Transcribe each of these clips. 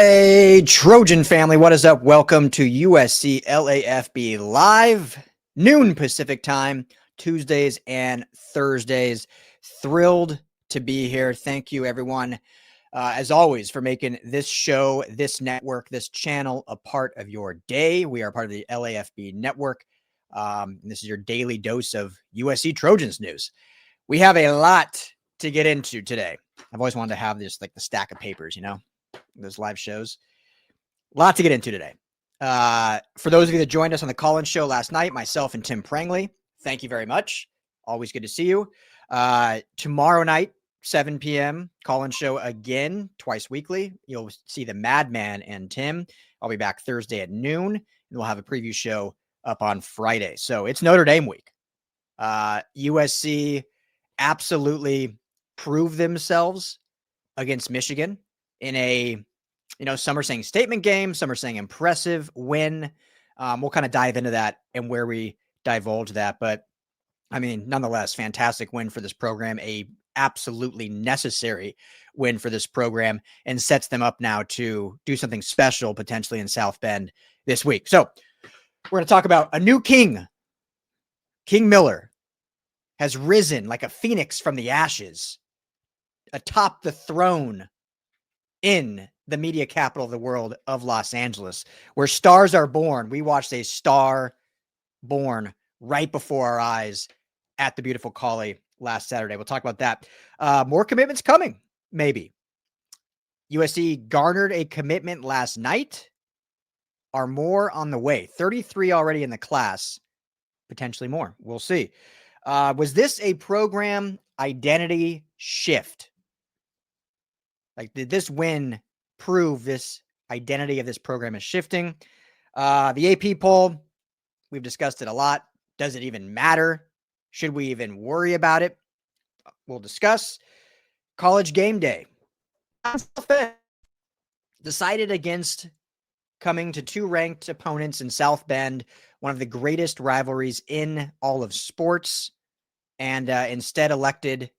Hey, Trojan family, what is up? Welcome to USC LAFB Live, noon Pacific time, Tuesdays and Thursdays. Thrilled to be here. Thank you, everyone, as always, for making this show, this network, this channel a part of your day. We are part of the LAFB network. This is your daily dose of USC Trojans news. We have a lot to get into today. I've always wanted to have this, like the stack of papers, those live shows. A lot to get into today. For those of you that joined us on the call-in show last night, myself and Tim Prangley, thank you very much. Always good to see you. Tomorrow night, 7 p.m., call-in show again, twice weekly. You'll see the Madman and Tim. I'll be back Thursday at noon, and we'll have a preview show up on Friday. So it's Notre Dame week. USC absolutely proved themselves against Michigan in a, some are saying statement game, some are saying impressive win. We'll kind of dive into that and where we divulge that. But nonetheless, fantastic win for this program, a absolutely necessary win for this program, and sets them up now to do something special potentially in South Bend this week. So we're going to talk about a new king. King Miller has risen like a phoenix from the ashes atop the throne in the media capital of the world of Los Angeles, where stars are born. We watched a star born right before our eyes at the beautiful Cali last Saturday. We'll talk about that. More commitments coming, maybe. USC garnered a commitment last night. Are more on the way. 33 already in the class, potentially more. We'll see. Was this a program identity shift? Like, did this win prove this identity of this program is shifting? The AP poll, we've discussed it a lot. Does it even matter? Should we even worry about it? We'll discuss. College game day. Decided against coming to two ranked opponents in South Bend, one of the greatest rivalries in all of sports, and instead elected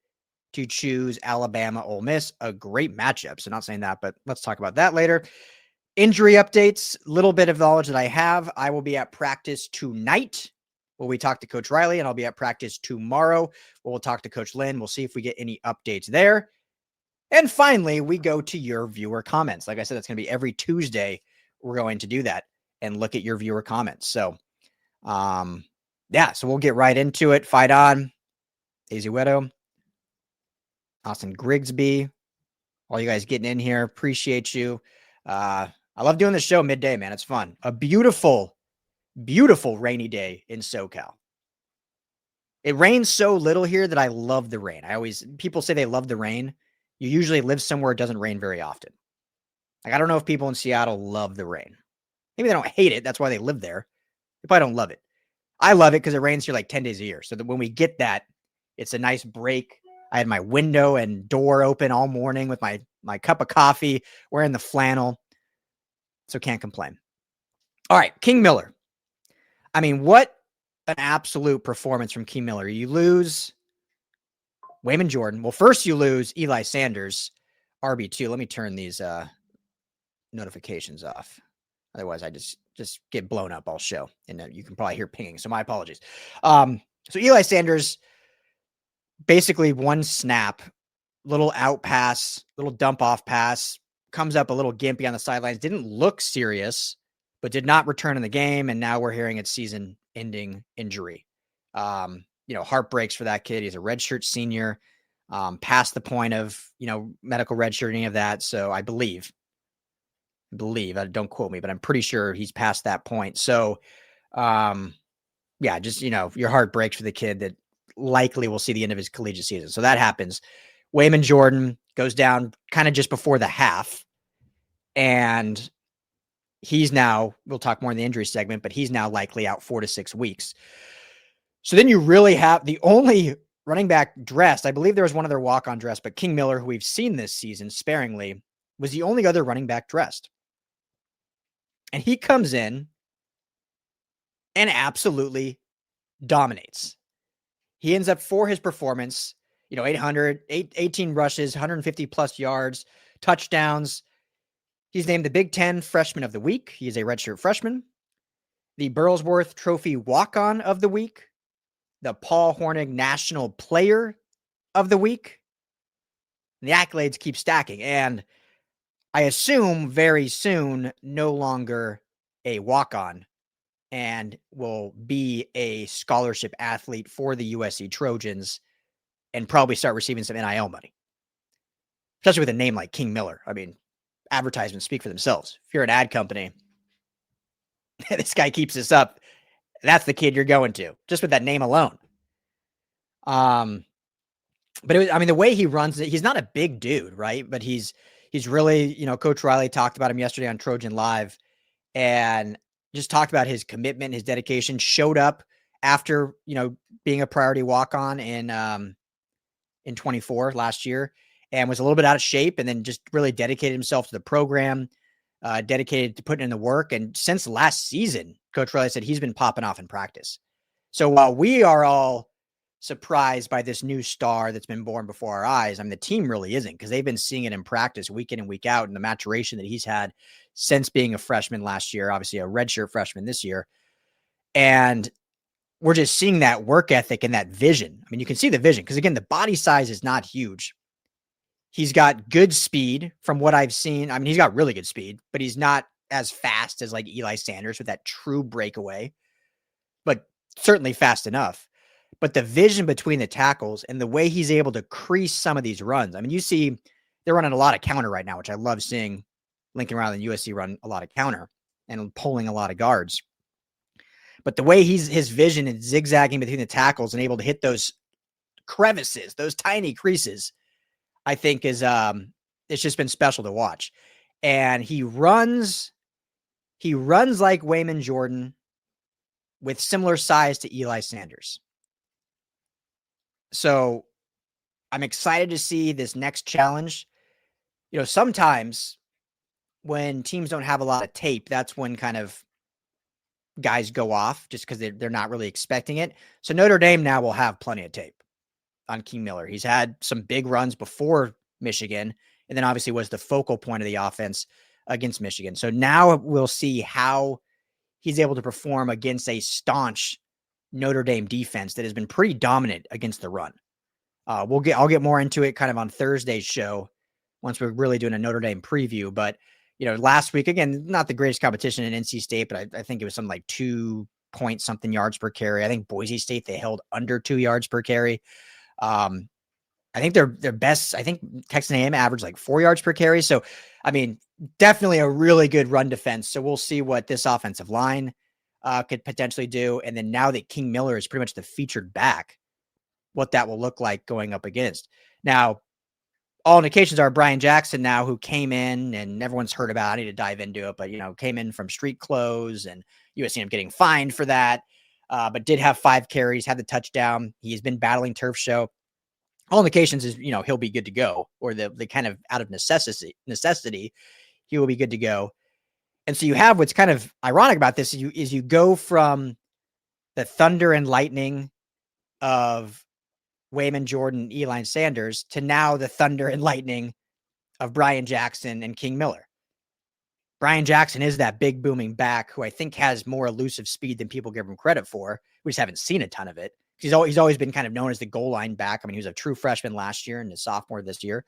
to choose Alabama Ole Miss, a great matchup. So not saying that, but let's talk about that later. Injury updates, little bit of knowledge that I have. I will be at practice tonight where we talk to Coach Riley, and I'll be at practice tomorrow where we'll talk to Coach Lynn. We'll see if we get any updates there. And finally, we go to your viewer comments. Like I said, that's going to be every Tuesday. We're going to do that and look at your viewer comments. So, so we'll get right into it. Fight on. Daisy Wedo. Austin Grigsby, all you guys getting in here. Appreciate you. I love doing this show midday, man. It's fun. A beautiful, beautiful rainy day in SoCal. It rains so little here that I love the rain. People say they love the rain. You usually live somewhere it doesn't rain very often. Like, I don't know if people in Seattle love the rain. Maybe they don't hate it. That's why they live there. They probably don't love it. I love it because it rains here like 10 days a year. So that when we get that, it's a nice break. I had my window and door open all morning with my cup of coffee, wearing the flannel. So can't complain. All right, King Miller. What an absolute performance from King Miller. You lose Wayman Jordan. Well, first you lose Eli Sanders, RB2. Let me turn these notifications off. Otherwise, I just get blown up all show. And you can probably hear pinging. So my apologies. So Eli Sanders, basically one snap, little out pass, little dump off pass, comes up a little gimpy on the sidelines, didn't look serious, but did not return in the game. And now we're hearing it's season ending injury. Heart breaks for that kid. He's a redshirt senior, past the point of, medical redshirt, any of that. So I believe, don't quote me, but I'm pretty sure he's past that point. So, your heart breaks for the kid that likely will see the end of his collegiate season. So that happens. Wayman Jordan goes down kind of just before the half. And he's now, we'll talk more in the injury segment, but he's now likely out 4 to 6 weeks. So then you really have the only running back dressed. I believe there was one other walk-on dress, but King Miller, who we've seen this season sparingly, was the only other running back dressed. And he comes in and absolutely dominates. He ends up, for his performance, 18 rushes, 150 plus yards, touchdowns. He's named the Big Ten Freshman of the Week. He is a redshirt freshman. The Burlsworth Trophy Walk-On of the Week. The Paul Hornig National Player of the Week. And the accolades keep stacking. And I assume very soon no longer a walk-on and will be a scholarship athlete for the USC Trojans and probably start receiving some NIL money. Especially with a name like King Miller. I mean, advertisements speak for themselves. If you're an ad company, this guy keeps this up, that's the kid you're going to, just with that name alone. But the way he runs it, he's not a big dude, right? But he's really, Coach Riley talked about him yesterday on Trojan Live and just talked about his commitment, his dedication, showed up after, being a priority walk-on in 24 last year and was a little bit out of shape and then just really dedicated himself to the program, dedicated to putting in the work. And since last season, Coach Riley said he's been popping off in practice. So while we are all surprised by this new star that's been born before our eyes, the team really isn't, because they've been seeing it in practice week in and week out, and the maturation that he's had since being a freshman last year, obviously a redshirt freshman this year. And we're just seeing that work ethic and that vision. You can see the vision because, again, the body size is not huge. He's got good speed from what I've seen. He's got really good speed, but he's not as fast as like Eli Sanders with that true breakaway, but certainly fast enough. But the vision between the tackles and the way he's able to crease some of these runs. You see they're running a lot of counter right now, which I love seeing. Lincoln Riley and USC run a lot of counter and pulling a lot of guards. But the way his vision and zigzagging between the tackles and able to hit those crevices, those tiny creases, I think is it's just been special to watch. And he runs like Wayman Jordan with similar size to Eli Sanders. So I'm excited to see this next challenge. Sometimes when teams don't have a lot of tape, that's when kind of guys go off just because they're not really expecting it. So Notre Dame now will have plenty of tape on King Miller. He's had some big runs before Michigan, and then obviously was the focal point of the offense against Michigan. So now we'll see how he's able to perform against a staunch Notre Dame defense that has been pretty dominant against the run. I'll get more into it kind of on Thursday's show once we're really doing a Notre Dame preview. But, last week, again, not the greatest competition in NC State, but I think it was something like 2 point something yards per carry. I think Boise State, they held under 2 yards per carry. I think their best, I think Texas A&M averaged like 4 yards per carry. So, definitely a really good run defense. So we'll see what this offensive line could potentially do. And then now that King Miller is pretty much the featured back, what that will look like going up against. Now, all indications are Brian Jackson now, who came in and everyone's heard about, I need to dive into it, but, came in from street clothes and USC ended up getting fined for that, but did have 5 carries, had the touchdown. He's been battling turf show. All indications is, he'll be good to go, or the kind of out of necessity, he will be good to go. And so you have what's kind of ironic about this is you go from the thunder and lightning of Wayman Jordan, Eli Sanders, to now the thunder and lightning of Brian Jackson and King Miller. Brian Jackson is that big booming back who I think has more elusive speed than people give him credit for. We just haven't seen a ton of it. He's always been kind of known as the goal line back. He was a true freshman last year and a sophomore this year.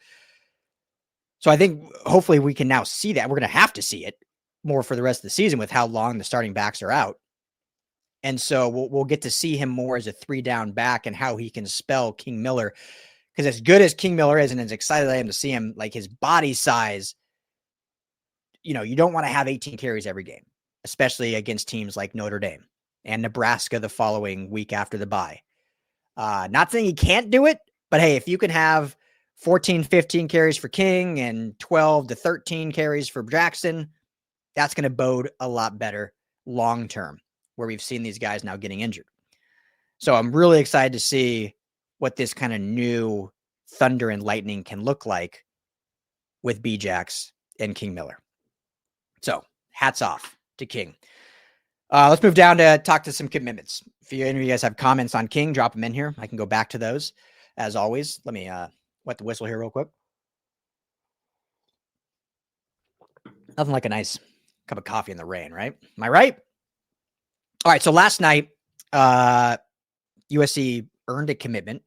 So I think hopefully we can now see that. We're going to have to see it more for the rest of the season with how long the starting backs are out. And so we'll get to see him more as a 3-down back and how he can spell King Miller. Because as good as King Miller is, and as excited I am to see him, like his body size, you don't want to have 18 carries every game, especially against teams like Notre Dame and Nebraska the following week after the bye. Not saying he can't do it, but hey, if you can have 14, 15 carries for King and 12 to 13 carries for Jackson, that's going to bode a lot better long-term, where we've seen these guys now getting injured. So I'm really excited to see what this kind of new thunder and lightning can look like with B-Jax and King Miller. So hats off to King. Let's move down to talk to some commitments. If any of you guys have comments on King, drop them in here. I can go back to those. As always, let me wet the whistle here real quick. Nothing like a nice cup of coffee in the rain, right? Am I right? All right. So last night, USC earned a commitment.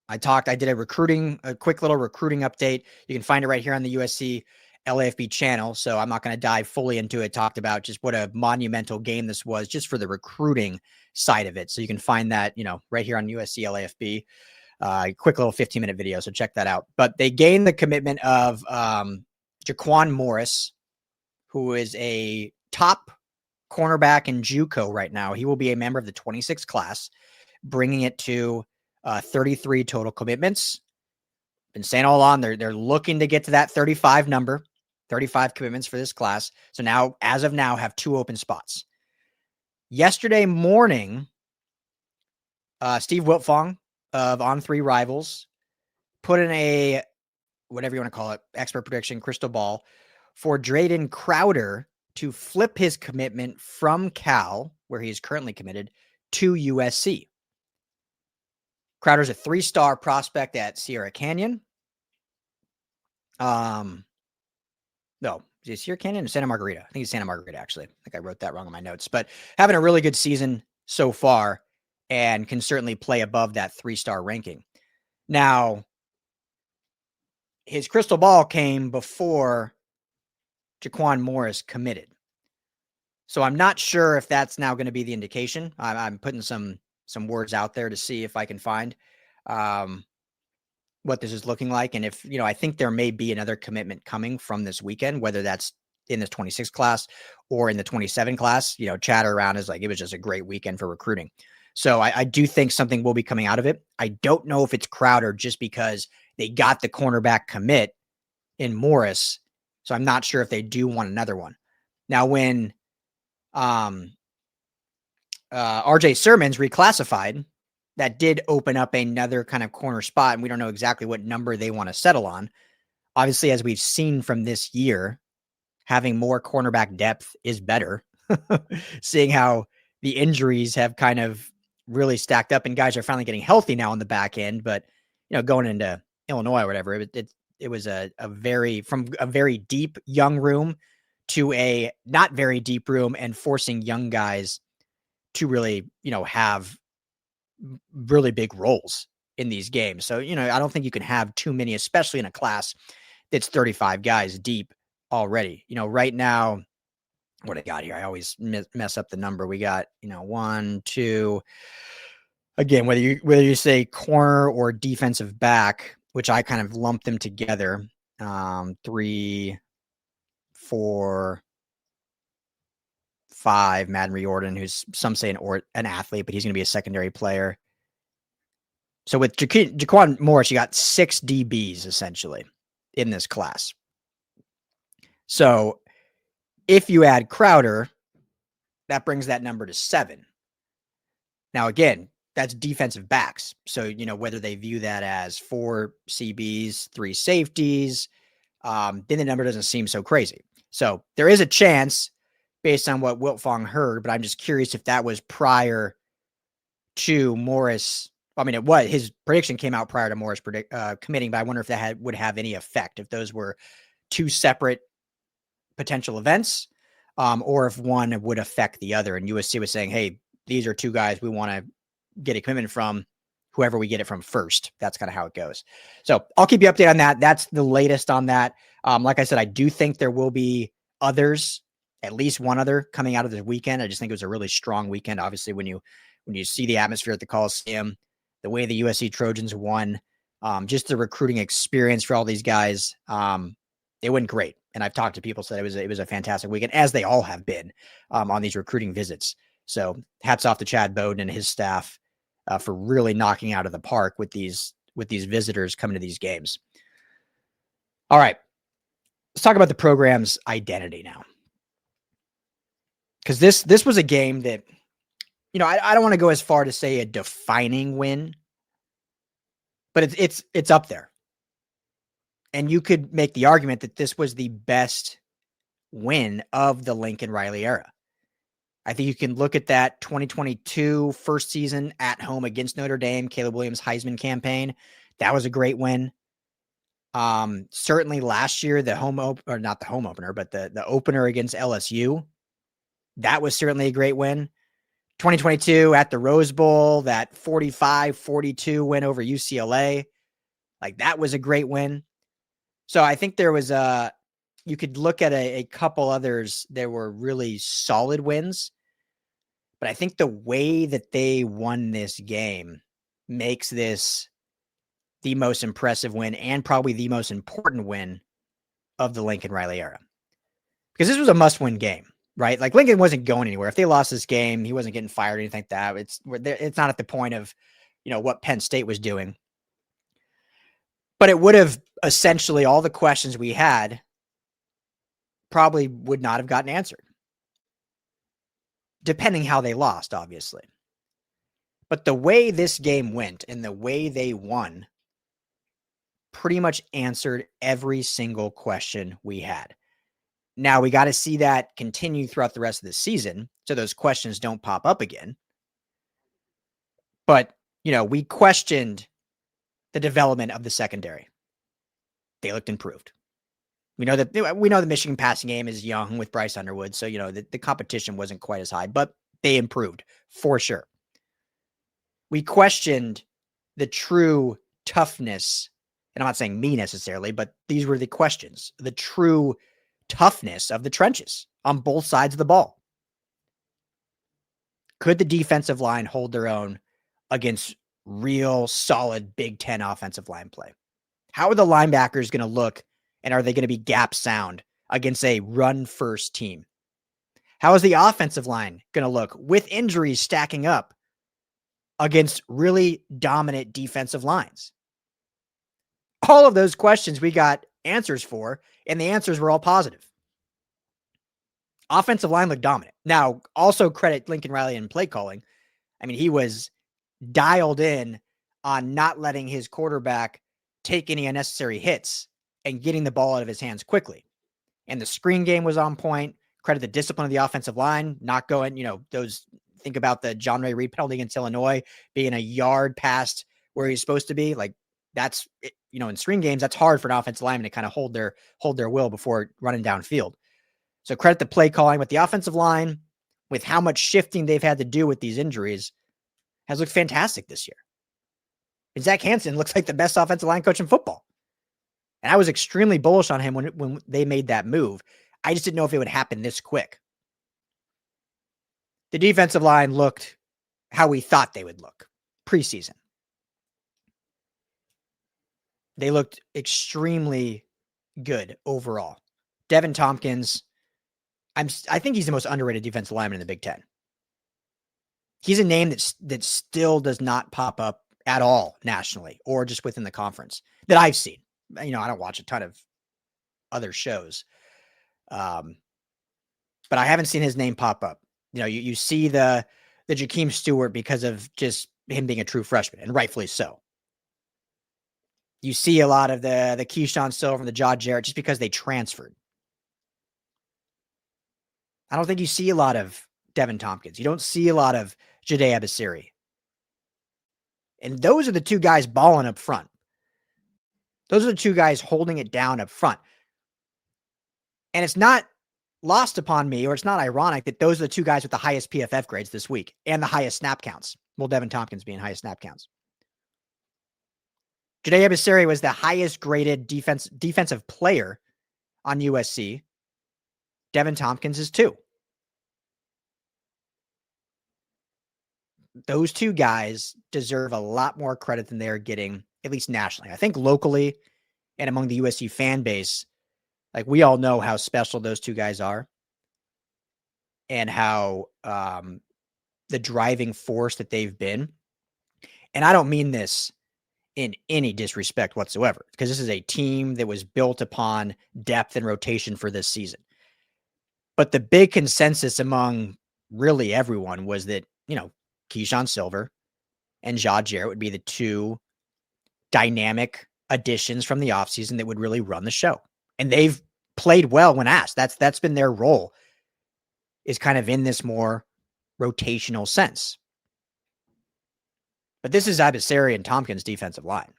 I did a quick little recruiting update. You can find it right here on the USC LAFB channel. So I'm not going to dive fully into it. Talked about just what a monumental game this was just for the recruiting side of it. So you can find that, right here on USC LAFB. Quick little 15-minute video. So check that out. But they gained the commitment of Jaquan Morris, who is a top cornerback in JUCO right now. He will be a member of the 26th class, bringing it to 33 total commitments. Been saying all along, they're looking to get to that 35 number, 35 commitments for this class. So now, as of now, have 2 open spots. Yesterday morning, Steve Wiltfong of On3 Rivals put in a, whatever you want to call it, expert prediction, crystal ball, for Drayden Crowder to flip his commitment from Cal, where he is currently committed, to USC. Crowder's a 3-star prospect at Sierra Canyon. No, is it Sierra Canyon or Santa Margarita? I think it's Santa Margarita, actually. I think I wrote that wrong in my notes. But having a really good season so far and can certainly play above that 3-star ranking. Now, his crystal ball came before Jaquan Morris committed. So I'm not sure if that's now going to be the indication. I'm putting some words out there to see if I can find what this is looking like. And if, I think there may be another commitment coming from this weekend, whether that's in the 26 class or in the 27 class, chatter around is like, it was just a great weekend for recruiting. So I do think something will be coming out of it. I don't know if it's Crowder just because they got the cornerback commit in Morris. So I'm not sure if they do want another one. Now, when RJ Sermon's reclassified, that did open up another kind of corner spot, and we don't know exactly what number they want to settle on. Obviously, as we've seen from this year, having more cornerback depth is better. Seeing how the injuries have kind of really stacked up and guys are finally getting healthy now on the back end. But, going into Illinois or whatever, it was from a very deep young room to a not very deep room, and forcing young guys to really, have really big roles in these games. So, I don't think you can have too many, especially in a class that's 35 guys deep already. Right now, what I got here, I always mess up the number. We got, 1, 2, again, whether you say corner or defensive back, which I kind of lump them together, 3, 4, 5, Madden Riordan, who's some say an athlete, but he's going to be a secondary player. So with Jaquan Morris, you got 6 DBs essentially in this class. So if you add Crowder, that brings that number to 7. Now, again, that's defensive backs. So, whether they view that as 4 CBs, 3 safeties, then the number doesn't seem so crazy. So there is a chance based on what Wiltfong heard, but I'm just curious if that was prior to Morris. I mean, his prediction came out prior to Morris committing, but I wonder if that would have any effect, if those were 2 separate potential events, or if one would affect the other. And USC was saying, hey, these are 2 guys we want to get a commitment from, whoever we get it from first. That's kind of how it goes. So I'll keep you updated on that. That's the latest on that. Like I said, I do think there will be others, at least one other coming out of the weekend. I just think it was a really strong weekend. Obviously, when you see the atmosphere at the Coliseum, the way the USC Trojans won, just the recruiting experience for all these guys, it went great. And I've talked to people said it was a fantastic weekend, as they all have been on these recruiting visits. So hats off to Chad Bowden and his staff for really knocking out of the park with these visitors coming to these games. All right, let's talk about the program's identity now, because this was a game that, I don't want to go as far to say a defining win, but it's up there. And you could make the argument that this was the best win of the Lincoln Riley era. I think you can look at that 2022 first season at home against Notre Dame, Caleb Williams Heisman campaign. That was a great win. Certainly last year, the not the home opener, but the opener against LSU, that was certainly a great win. 2022 at the Rose Bowl, that 45-42 win over UCLA, like that was a great win. So I think there was you could look at a couple others that were really solid wins, but I think the way that they won this game makes this the most impressive win and probably the most important win of the Lincoln Riley era. Because this was a must-win game, right? Like Lincoln wasn't going anywhere. If they lost this game, he wasn't getting fired or anything like that. It's not at the point of, what Penn State was doing. But it would have essentially all the questions we had probably would not have gotten answered, depending how they lost, obviously. But the way this game went and the way they won pretty much answered every single question we had. Now we got to see that continue throughout the rest of the season so those questions don't pop up again. But, we questioned the development of the secondary. They looked improved. We know the Michigan passing game is young with Bryce Underwood, so the competition wasn't quite as high, but they improved for sure. We questioned the true toughness, and I'm not saying me necessarily, but these were the questions, the true toughness of the trenches on both sides of the ball. Could the defensive line hold their own against real solid Big Ten offensive line play? How are the linebackers going to look, and are they going to be gap sound against a run-first team? How is the offensive line going to look with injuries stacking up against really dominant defensive lines? All of those questions we got answers for, and the answers were all positive. Offensive line looked dominant. Now, also credit Lincoln Riley in play calling. I mean, he was dialed in on not letting his quarterback take any unnecessary hits and getting the ball out of his hands quickly. And the screen game was on point. Credit the discipline of the offensive line, not going, think about the John Ray Reed penalty against Illinois being a yard past where he's supposed to be. Like that's, in screen games, that's hard for an offensive lineman to kind of hold their will before running downfield. So credit the play calling, but the offensive line, with how much shifting they've had to do with these injuries, has looked fantastic this year. And Zach Hansen looks like the best offensive line coach in football. And I was extremely bullish on him when they made that move. I just didn't know if it would happen this quick. The defensive line looked how we thought they would look preseason. They looked extremely good overall. Devin Tompkins, I think he's the most underrated defensive lineman in the Big Ten. He's a name that still does not pop up at all nationally or just within the conference that I've seen. I don't watch a ton of other shows. But I haven't seen his name pop up. You see the Jakeem Stewart because of just him being a true freshman, and rightfully so. You see a lot of the Keyshawn Silver and the Jaw Jarrett just because they transferred. I don't think you see a lot of Devin Tompkins. You don't see a lot of Jade Abasiri. And those are the two guys balling up front. Those are the two guys holding it down up front. And it's not lost upon me, or it's not ironic that those are the two guys with the highest PFF grades this week and the highest snap counts. Well, Devin Tompkins being highest snap counts. Jade Abasiri was the highest graded defensive player on USC. Devin Tompkins is 2. Those two guys deserve a lot more credit than they're getting, at least nationally. I think locally and among the USC fan base, like we all know how special those two guys are and how the driving force that they've been. And I don't mean this in any disrespect whatsoever, because this is a team that was built upon depth and rotation for this season. But the big consensus among really everyone was that, Keyshawn Silver and Jaw Jarrett would be the two dynamic additions from the offseason that would really run the show. And they've played well when asked. That's been their role, is kind of in this more rotational sense. But this is Abasiri and Tompkins' defensive line.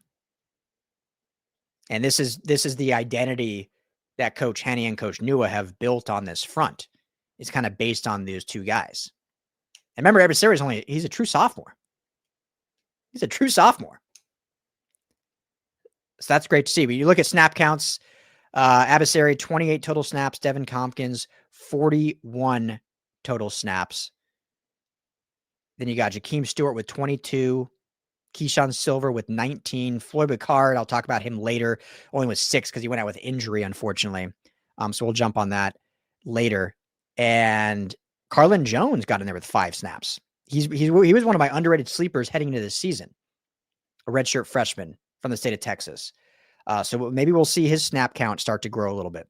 And this is the identity that Coach Henne and Coach Nua have built on this front. It's kind of based on those two guys. And remember, Abasari he's a true sophomore. He's a true sophomore. So that's great to see. But you look at snap counts, Abasari, 28 total snaps, Devin Tompkins, 41 total snaps. Then you got Jakeem Stewart with 22, Keyshawn Silver with 19, Floyd Bicard, I'll talk about him later, only with 6 because he went out with injury, unfortunately. So we'll jump on that later. And Carlin Jones got in there with 5 snaps. He was one of my underrated sleepers heading into this season, a redshirt freshman from the state of Texas. So maybe we'll see his snap count start to grow a little bit.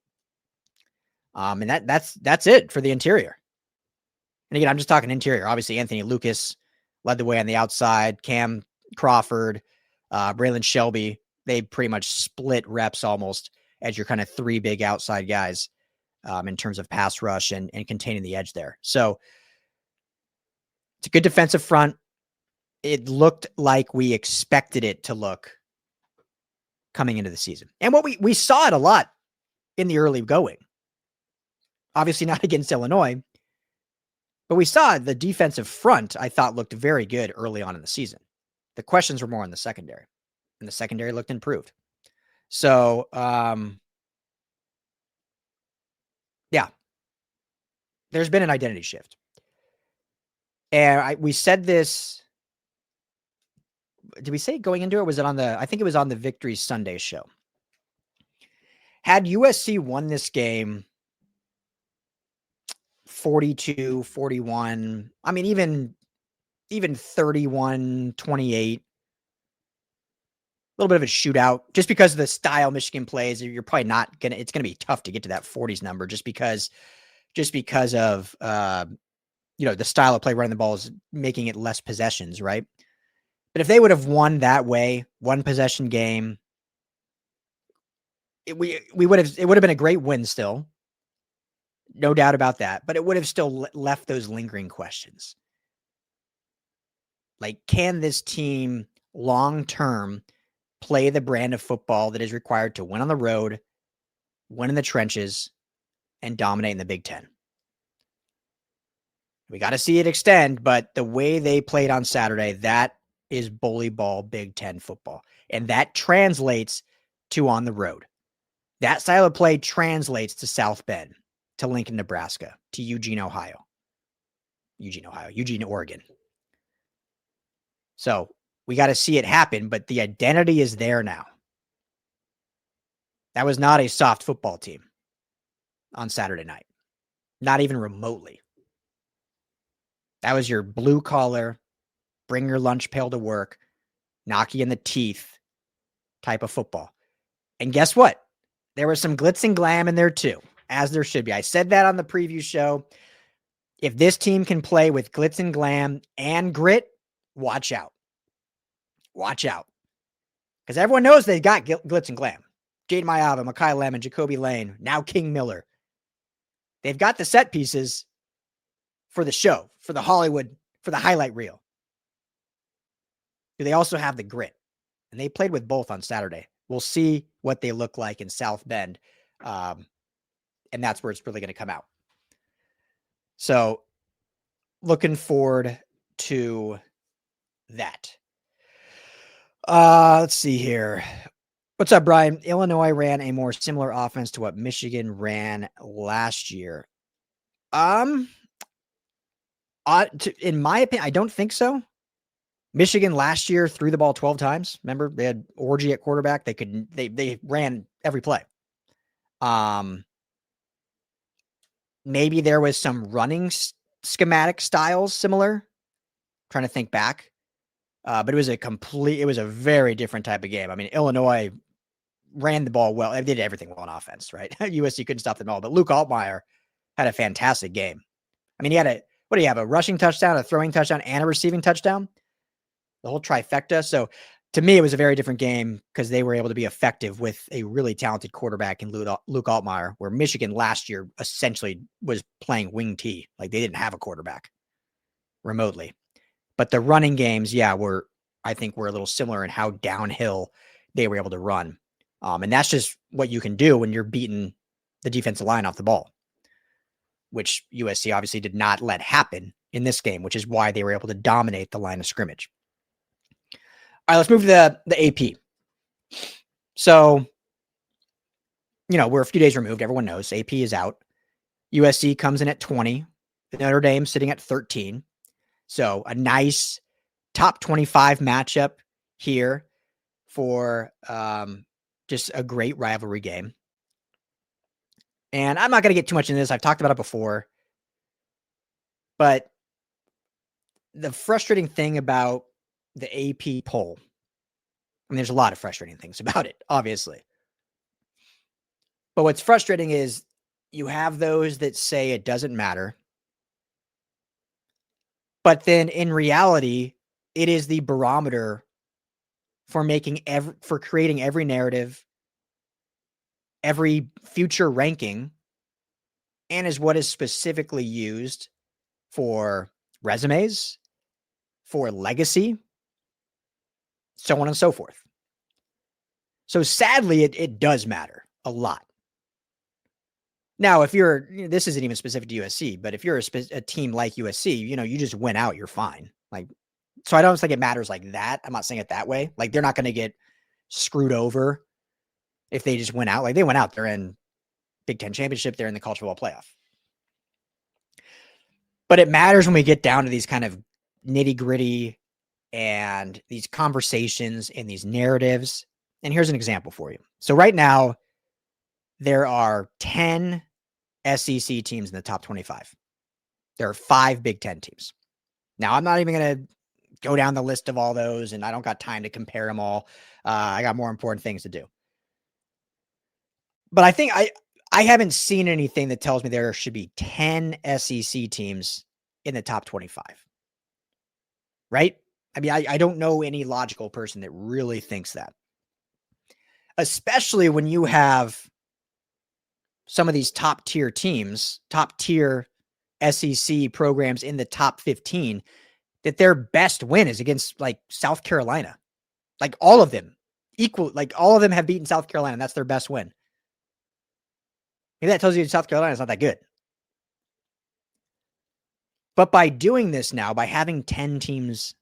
And that's it for the interior. And again, I'm just talking interior. Obviously, Anthony Lucas led the way on the outside. Cam Crawford, Braylon Shelby, they pretty much split reps almost as your kind of 3 big outside guys in terms of pass rush and containing the edge there. So it's a good defensive front. It looked like we expected it to look coming into the season. And what we saw it a lot in the early going. Obviously not against Illinois, but we saw the defensive front, I thought, looked very good early on in the season. The questions were more in the secondary, and the secondary looked improved. So, yeah, there's been an identity shift. And we said this, did we say going into it? Was it on I think it was on the Victory Sunday show. Had USC won this game 42, 41, I mean, even 31, 28, a little bit of a shootout, just because of the style Michigan plays, you're probably not going to, it's going to be tough to get to that 40s number just because of, the style of play running the ball is making it less possessions, right? But if they would have won that way, one possession game, it would have been a great win still. No doubt about that. But it would have still left those lingering questions. Like, can this team long-term play the brand of football that is required to win on the road, win in the trenches, and dominate in the Big Ten? We got to see it extend, but the way they played on Saturday, that is bully ball Big Ten football. And that translates to on the road. That style of play translates to South Bend, to Lincoln, Nebraska, to Eugene, Oregon. So we got to see it happen, but the identity is there now. That was not a soft football team on Saturday night, not even remotely. That was your blue collar, bring your lunch pail to work, knock you in the teeth type of football. And guess what? There was some glitz and glam in there too, as there should be. I said that on the preview show. If this team can play with glitz and glam and grit, watch out. Watch out. Because everyone knows they got glitz and glam. Jade Mayava, Makai Lemon, Jacoby Lane, now King Miller. They've got the set pieces for the show, for the Hollywood, for the highlight reel. Do they also have the grit? And they played with both on Saturday. We'll see what they look like in South Bend. And that's where it's really going to come out. So looking forward to that. Let's see here. What's up, Brian? Illinois ran a more similar offense to what Michigan ran last year. In my opinion, I don't think so. Michigan last year threw the ball 12 times. Remember, they had Orgy at quarterback. They ran every play. Maybe there was some running schematic styles similar. I'm trying to think back. But it was a very different type of game. I mean, Illinois ran the ball well. They did everything well on offense, right? USC couldn't stop them all, but Luke Altmaier had a fantastic game. I mean, what do you have? A rushing touchdown, a throwing touchdown, and a receiving touchdown? The whole trifecta. So to me, it was a very different game because they were able to be effective with a really talented quarterback in Luke Altmaier, where Michigan last year essentially was playing wing T. Like, they didn't have a quarterback remotely. But the running games, I think were a little similar in how downhill they were able to run. And that's just what you can do when you're beating the defensive line off the ball, which USC obviously did not let happen in this game, which is why they were able to dominate the line of scrimmage. All right, let's move to the AP. So, we're a few days removed. Everyone knows AP is out. USC comes in at 20. Notre Dame sitting at 13. So a nice top 25 matchup here for just a great rivalry game. And I'm not going to get too much into this. I've talked about it before. But the frustrating thing about the AP poll, and there's a lot of frustrating things about it, obviously. But what's frustrating is you have those that say it doesn't matter. But then in reality, it is the barometer for creating every narrative, every future ranking, and is what is specifically used for resumes, for legacy, so on and so forth. So sadly, it does matter a lot. Now, if this isn't even specific to USC, but if you're a team like USC, you just win out, you're fine. So I don't think it matters like that. I'm not saying it that way. Like, they're not going to get screwed over if they just went out. Like, they went out, they're in Big Ten championship, they're in the college football playoff. But it matters when we get down to these kind of nitty gritty and these conversations and these narratives. And here's an example for you. So right now, there are 10 SEC teams in the top 25. There are 5 Big Ten teams. Now, I'm not even going to go down the list of all those, and I don't got time to compare them all. I got more important things to do. But I think I haven't seen anything that tells me there should be 10 SEC teams in the top 25. Right? I mean, I don't know any logical person that really thinks that. Especially when you have some of these top tier teams, top tier SEC programs in the top 15, that their best win is against like South Carolina. Like all of them all of them have beaten South Carolina. And that's their best win. Maybe that tells you South Carolina is not that good. But by doing this now, by having 10 teams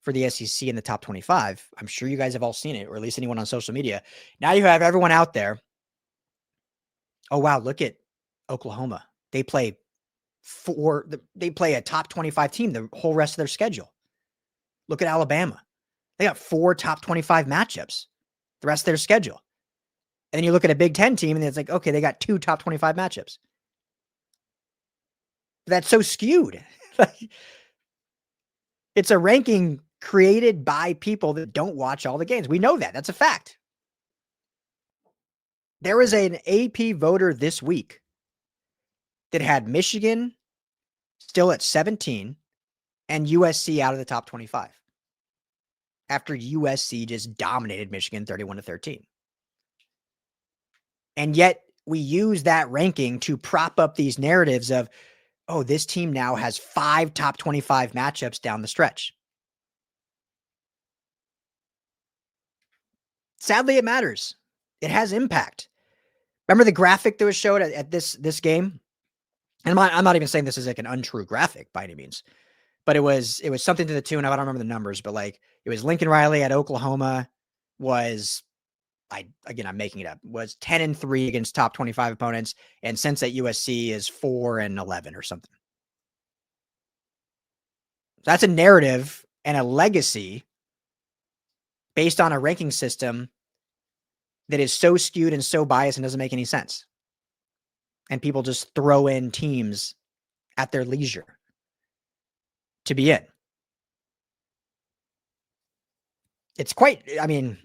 for the SEC in the top 25, I'm sure you guys have all seen it, or at least anyone on social media. Now you have everyone out there. Oh, wow, look at Oklahoma. They play a top 25 team the whole rest of their schedule. Look at Alabama. They got 4 top 25 matchups the rest of their schedule. And then you look at a Big Ten team and it's like, okay, they got 2 top 25 matchups. That's so skewed. It's a ranking created by people that don't watch all the games. We know that. That's a fact. There was an AP voter this week that had Michigan still at 17 and USC out of the top 25 after USC just dominated Michigan 31-13. And yet we use that ranking to prop up these narratives of, oh, this team now has 5 top 25 matchups down the stretch. Sadly, it matters. It has impact. Remember the graphic that was showed at this game? And I'm not even saying this is like an untrue graphic by any means, but it was something to the tune of, I don't remember the numbers, but like it was Lincoln Riley at Oklahoma was, I'm making it up, was 10-3 against top 25 opponents. And since at USC is 4-11 or something. So that's a narrative and a legacy based on a ranking system that is so skewed and so biased and doesn't make any sense. And people just throw in teams at their leisure to be in. It's quite, I don't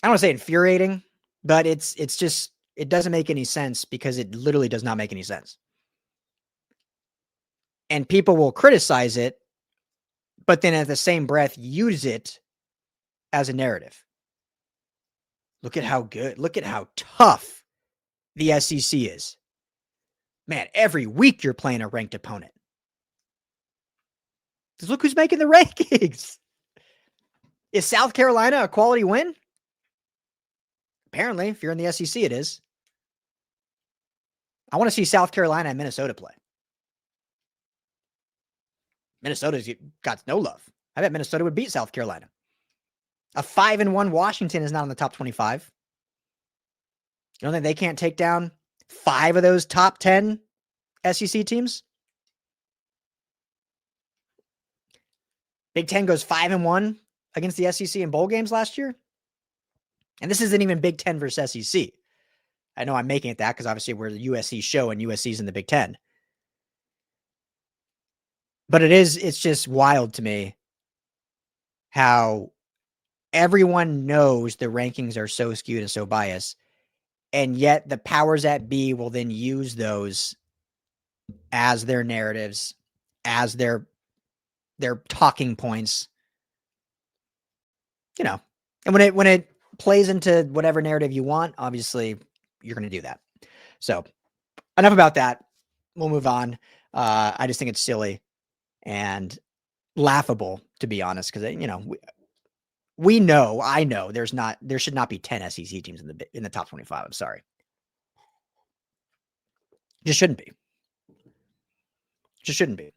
want to say infuriating, but it's just, it doesn't make any sense because it literally does not make any sense. And people will criticize it, but then at the same breath, use it as a narrative. Look at how good, look at how tough the SEC is. Man, every week you're playing a ranked opponent. Because look who's making the rankings. Is South Carolina a quality win? Apparently, if you're in the SEC, it is. I want to see South Carolina and Minnesota play. Minnesota's got no love. I bet Minnesota would beat South Carolina. A 5-1 Washington is not in the top 25. You don't think they can't take down 5 of those top 10 SEC teams? Big Ten goes 5-1 against the SEC in bowl games last year. And this isn't even Big Ten versus SEC. I know I'm making it that because obviously we're the USC show and USC's in the Big Ten. But it's just wild to me how everyone knows the rankings are so skewed and so biased. And yet the powers that be will then use those as their narratives, as their talking points. You know, and when it plays into whatever narrative you want, obviously you're going to do that. So enough about that. We'll move on. I just think it's silly and laughable, to be honest, because I know there should not be 10 SEC teams in the top 25. I'm sorry. Just shouldn't be. Just shouldn't be.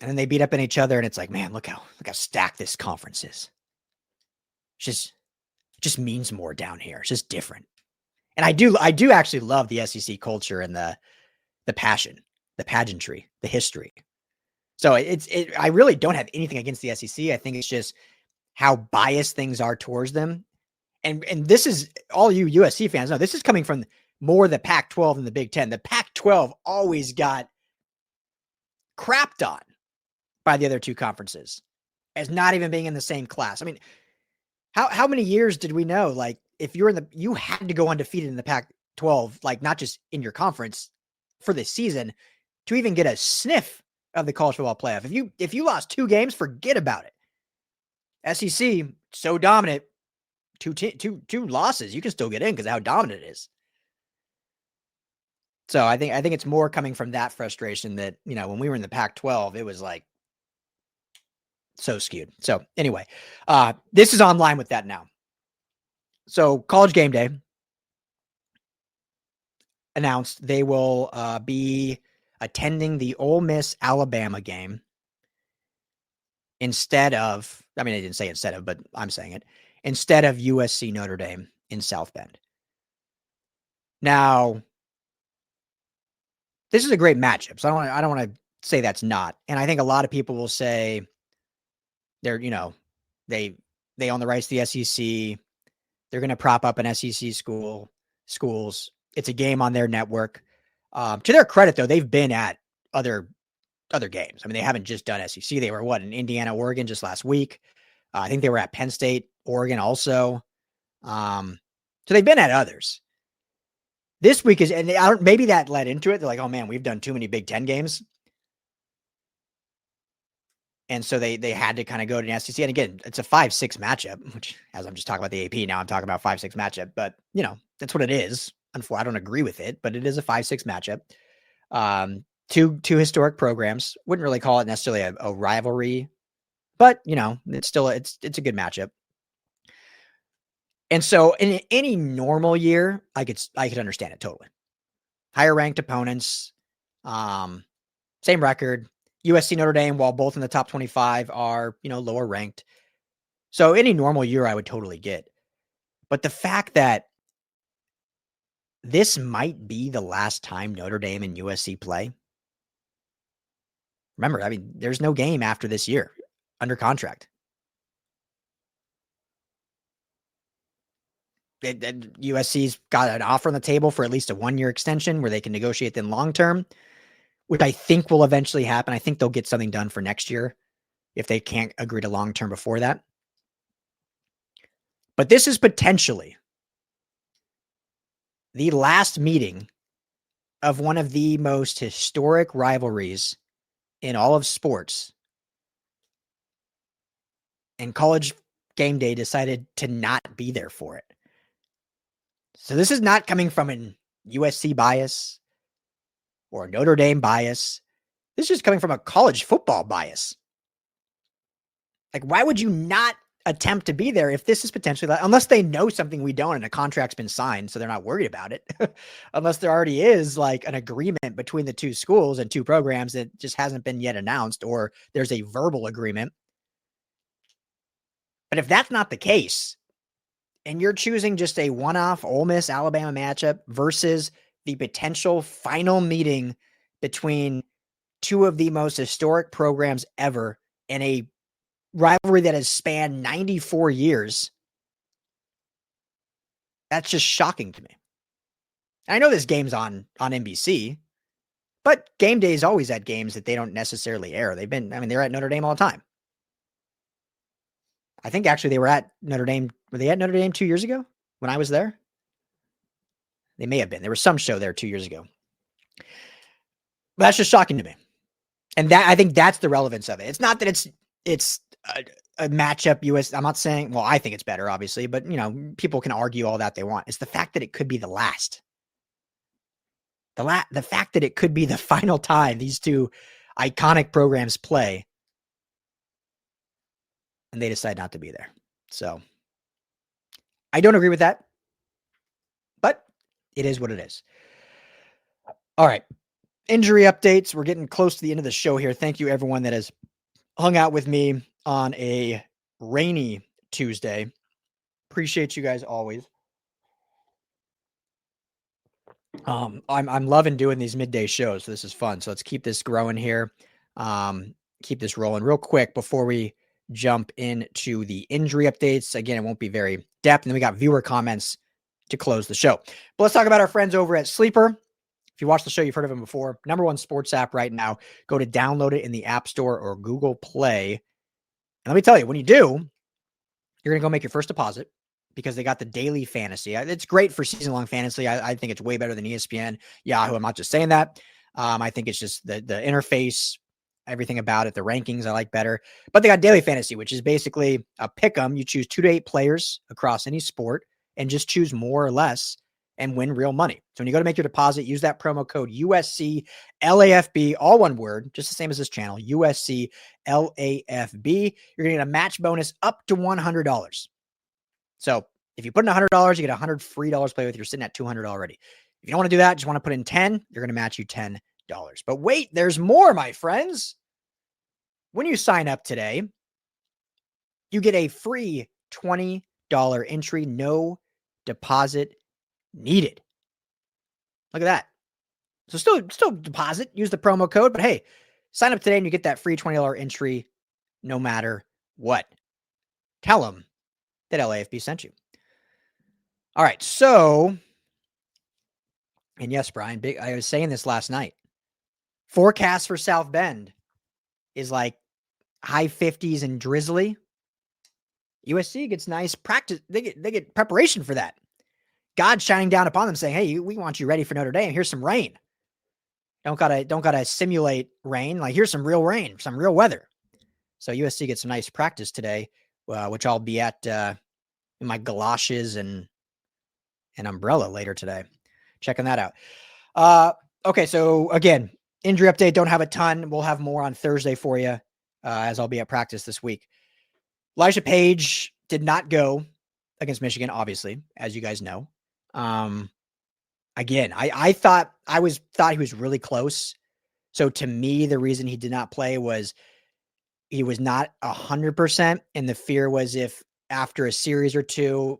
And then they beat up on each other, and it's like, man, look how stacked this conference is. It just means more down here. It's just different. And I do actually love the SEC culture and the passion, the pageantry, the history. So I really don't have anything against the SEC. I think it's just how biased things are towards them. And this is all you USC fans know. This is coming from more the Pac-12 than the Big Ten. The Pac-12 always got crapped on by the other two conferences as not even being in the same class. I mean, how many years did we know? Like, if you had to go undefeated in the Pac-12, like not just in your conference for this season, to even get a sniff of the college football playoff. If you lost 2 games, forget about it. SEC so dominant, two losses, you can still get in because of how dominant it is. So I think it's more coming from that frustration that, when we were in the Pac-12, it was like so skewed. So anyway, this is online with that now. So College Game Day announced they will be attending the Ole Miss Alabama game instead of, I mean, I didn't say instead of, but I'm saying it, instead of USC Notre Dame in South Bend. Now, this is a great matchup, so I don't want to say that's not. And I think a lot of people will say they're, they own the rights to the SEC. They're going to prop up an SEC schools. It's a game on their network. To their credit, though, they've been at other games. I mean, they haven't just done SEC. They were in Indiana, Oregon just last week. I think they were at Penn State, Oregon also. So they've been at others. This week and maybe that led into it. They're like, oh man, we've done too many Big Ten games. And so they had to kind of go to an SEC. And again, it's a 5-6 matchup, which, as I'm just talking about the AP now, I'm talking about 5-6 matchup. But, that's what it is. I don't agree with it, but it is a 5-6 matchup. Two historic programs. Wouldn't really call it necessarily a rivalry, but, it's still it's a good matchup. And so in any normal year, I could understand it totally. Higher ranked opponents, same record. USC Notre Dame, while both in the top 25, are, lower ranked. So any normal year I would totally get. But the fact that this might be the last time Notre Dame and USC play. Remember, I mean, there's no game after this year under contract. USC's got an offer on the table for at least a 1-year extension where they can negotiate then long-term, which I think will eventually happen. I think they'll get something done for next year if they can't agree to long-term before that. But this is potentially the last meeting of one of the most historic rivalries in all of sports. And College Game Day decided to not be there for it. So this is not coming from an USC bias or a Notre Dame bias. This is just coming from a college football bias. Like, why would you not attempt to be there if this is potentially, unless they know something we don't and a contract's been signed, so they're not worried about it. Unless there already is like an agreement between the two schools and two programs that just hasn't been yet announced, or there's a verbal agreement. But if that's not the case, and you're choosing just a one-off Ole Miss Alabama matchup versus the potential final meeting between two of the most historic programs ever in a rivalry that has spanned 94 years, that's just shocking to me. I know this game's on NBC, but game day is always at games that they don't necessarily air. They're at Notre Dame all the time. I think actually they were at Notre Dame. Were they at Notre Dame 2 years ago when I was there? They may have been. There was some show there 2 years ago. But that's just shocking to me. And that, I think that's the relevance of it. It's not that it's a matchup US. I'm not saying, well, I think it's better, obviously, but people can argue all that they want. It's the fact that it could be the last. The fact that it could be the final time these two iconic programs play, and they decide not to be there. So I don't agree with that, but it is what it is. All right. Injury updates. We're getting close to the end of the show here. Thank you, everyone that has hung out with me on a rainy Tuesday. Appreciate you guys always. I'm loving doing these midday shows. So this is fun. So let's keep this growing here. Keep this rolling real quick before we jump into the injury updates. Again, it won't be very depth. And then we got viewer comments to close the show. But let's talk about our friends over at Sleeper. If you watch the show, you've heard of them before. Number one sports app right now. Go to download it in the App Store or Google Play. And let me tell you, when you do, you're going to go make your first deposit because they got the daily fantasy. It's great for season-long fantasy. I think it's way better than ESPN, Yahoo. I'm not just saying that. I think it's just the interface, everything about it, the rankings I like better. But they got daily fantasy, which is basically a pick 'em. You choose 2 to 8 players across any sport and just choose more or less and win real money. So when you go to make your deposit, use that promo code USC LAFB, all one word, just the same as this channel, USC LAFB. You're going to get a match bonus up to $100. So if you put in $100, you get $100 free dollars to play with. You're sitting at $200 already. If you don't want to do that, just want to put in 10, you're going to match you $10. But wait, there's more, my friends. When you sign up today, you get a free $20 entry, no deposit needed. Look at that. So still deposit, use the promo code, but hey, sign up today and you get that free $20 entry no matter what. Tell them that LAFB sent you. All right. So, and yes, Brian, I was saying this last night. Forecast for South Bend is like high 50s and drizzly. USC gets nice practice. They get preparation for that. God's shining down upon them saying, hey, we want you ready for Notre Dame. Here's some rain. Don't gotta simulate rain. Like, here's some real rain, some real weather. So USC gets some nice practice today, which I'll be at in my galoshes and an umbrella later today. Checking that out. Okay, so again, injury update. Don't have a ton. We'll have more on Thursday for you as I'll be at practice this week. Elijah Page did not go against Michigan, obviously, as you guys know. Again, I thought he was really close. So to me, the reason he did not play was he was not 100%. And the fear was if after a series or two,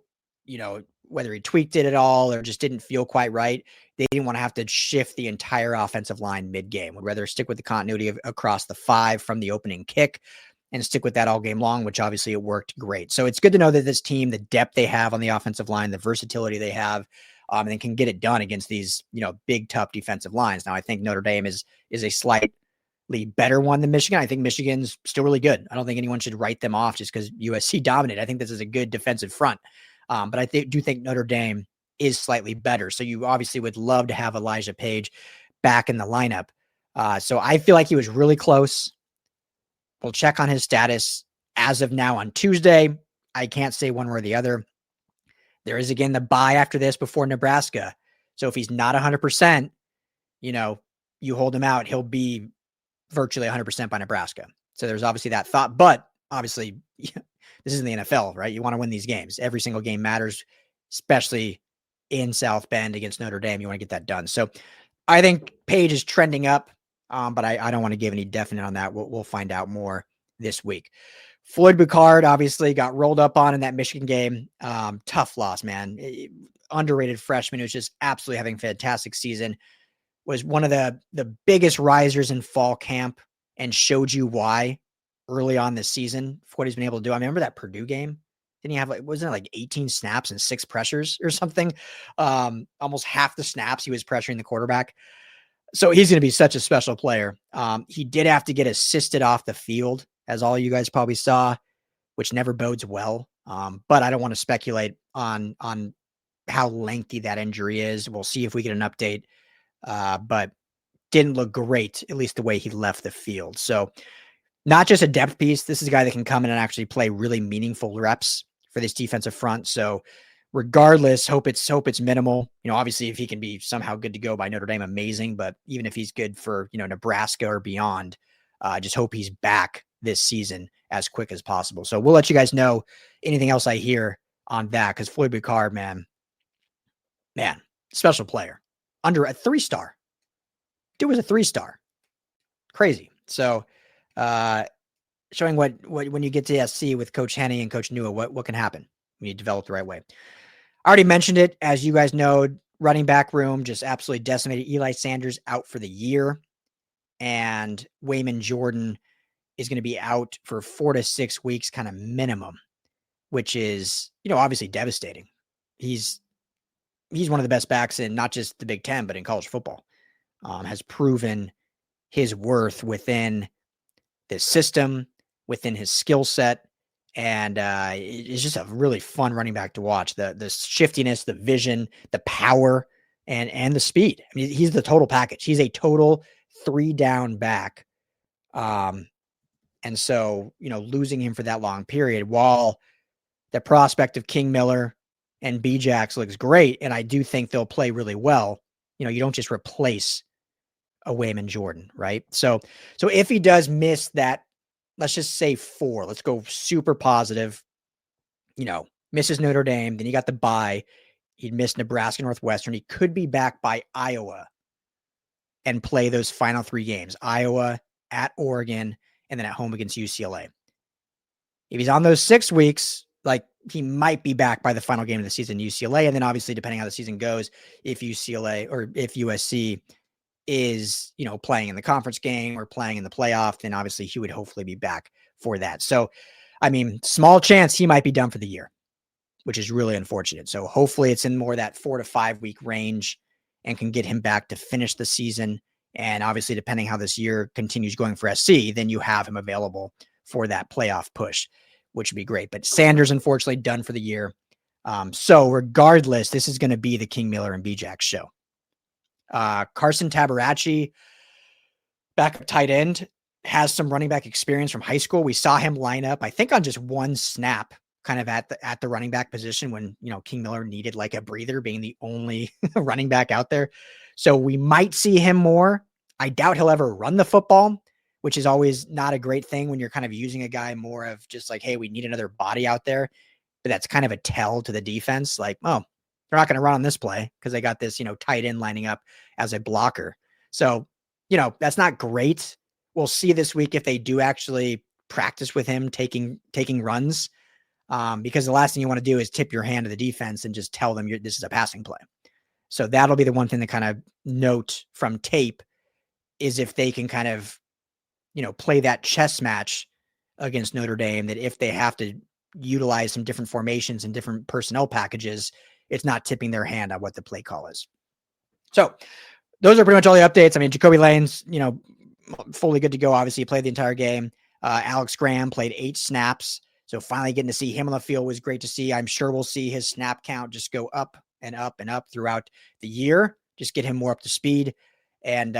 whether he tweaked it at all or just didn't feel quite right, they didn't want to have to shift the entire offensive line mid-game. Would rather stick with the continuity across the 5 from the opening kick and stick with that all game long, which obviously it worked great. So it's good to know that this team, the depth they have on the offensive line, the versatility they have, and they can get it done against these, big, tough defensive lines. Now, I think Notre Dame is a slightly better one than Michigan. I think Michigan's still really good. I don't think anyone should write them off just because USC dominated. I think this is a good defensive front. But I do think Notre Dame is slightly better. So you obviously would love to have Elijah Page back in the lineup. So I feel like he was really close. We'll check on his status as of now on Tuesday. I can't say one way or the other. There is, again, the bye after this before Nebraska. So if he's not 100%, you hold him out, he'll be virtually 100% by Nebraska. So there's obviously that thought. But obviously, this isn't the NFL, right? You want to win these games. Every single game matters, especially in South Bend against Notre Dame. You want to get that done. So I think Page is trending up, but I don't want to give any definite on that. We'll find out more this week. Floyd Boucard obviously got rolled up on in that Michigan game. Tough loss, man. Underrated freshman who's just absolutely having a fantastic season. Was one of the biggest risers in fall camp and showed you why early on this season for what he's been able to do. I remember that Purdue game. Didn't he have wasn't it like 18 snaps and 6 pressures or something? Almost half the snaps he was pressuring the quarterback. So he's going to be such a special player. He did have to get assisted off the field, as all you guys probably saw, which never bodes well. But I don't want to speculate on how lengthy that injury is. We'll see if we get an update. But didn't look great, at least the way he left the field. So not just a depth piece. This is a guy that can come in and actually play really meaningful reps for this defensive front. So regardless, hope it's minimal. Obviously if he can be somehow good to go by Notre Dame, amazing. But even if he's good for, Nebraska or beyond, I just hope he's back this season as quick as possible. So we'll let you guys know anything else I hear on that. Cause Floyd Boucard, man, special player. Under a 3-star. Dude was a 3-star. Crazy. So showing what when you get to SC with Coach Henne and Coach Nua, what can happen when you develop the right way. I already mentioned it. As you guys know, running back room just absolutely decimated. Eli Sanders out for the year. And Wayman Jordan is going to be out for 4 to 6 weeks, kind of minimum, which is, obviously devastating. He's one of the best backs in not just the Big Ten, but in college football. Has proven his worth within this system, within his skill set. And it's just a really fun running back to watch. The shiftiness, the vision, the power, and the speed. I mean, he's the total package. He's a total 3-down back. And so, losing him for that long period, while the prospect of King Miller and B-Jax looks great, and I do think they'll play really well. You don't just replace a Wayman Jordan, right? So if he does miss that, let's just say 4, let's go super positive, misses Notre Dame, then you got the bye, he'd miss Nebraska, Northwestern, he could be back by Iowa and play those final 3 games, Iowa, at Oregon, and then at home against UCLA. If he's on those 6 weeks, he might be back by the final game of the season, UCLA. And then obviously, depending how the season goes, if UCLA or if USC is, playing in the conference game or playing in the playoff, then obviously he would hopefully be back for that. So, small chance he might be done for the year, which is really unfortunate. So hopefully it's in more that 4 to 5 week range and can get him back to finish the season. And obviously, depending how this year continues going for SC, then you have him available for that playoff push, which would be great. But Sanders, unfortunately, done for the year. So regardless, this is going to be the King Miller and B-Jax show. Carson Tabarachi, backup tight end, has some running back experience from high school. We saw him line up, I think, on just 1 snap, kind of at the running back position when, King Miller needed like a breather, being the only running back out there. So we might see him more. I doubt he'll ever run the football, which is always not a great thing when you're kind of using a guy more of just like, hey, we need another body out there. But that's kind of a tell to the defense. Like, oh, they're not going to run on this play because they got this, tight end lining up as a blocker. So, that's not great. We'll see this week if they do actually practice with him taking runs, because the last thing you want to do is tip your hand to the defense and just tell them this is a passing play. So that'll be the one thing to kind of note from tape is if they can kind of, play that chess match against Notre Dame, that if they have to utilize some different formations and different personnel packages, it's not tipping their hand on what the play call is. So those are pretty much all the updates. Jacoby Lane's, fully good to go. Obviously, he played the entire game. Alex Graham played 8 snaps. So finally getting to see him on the field was great to see. I'm sure we'll see his snap count just go up and up and up throughout the year. Just get him more up to speed. And